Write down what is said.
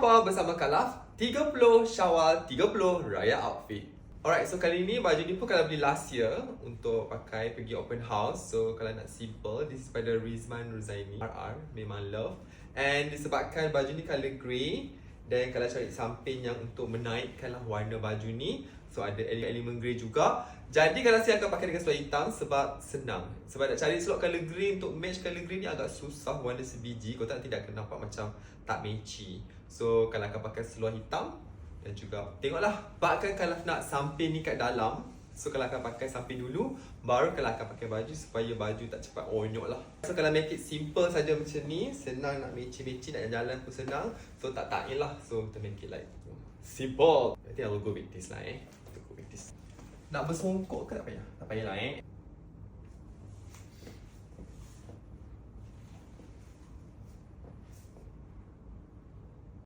Jumpa bersama Kalaf 30 Syawal 30 Raya Outfit. Alright, so kali ni baju ni pun kalau beli last year untuk pakai pergi open house. So kalau nak simple, this is pada Rizman Ruzaini RR, memang love. And disebabkan baju ni colour grey, dan kalau cari samping yang untuk menaikkanlah warna baju ni, so ada elemen grey juga. Jadi kalau saya akan pakai dengan seluar hitam sebab senang. Sebab nak cari seluar colour grey untuk match colour grey ni agak susah, warna sebiji. Kau tak nanti akan nampak macam tak matchy. So kalau akan pakai seluar hitam, dan juga tengoklah, bahkan kalau nak samping ni kat dalam, so kalau akan pakai samping dulu, baru kalau akan pakai baju supaya baju tak cepat onyok lah. So kalau make it simple saja macam ni, senang nak matchy-matchy, nak jalan pun senang. So tak lah. So kita make it like simple. I think I will go with this lah Go with this. Nak bersongkok ke tak payah? Tak payah lah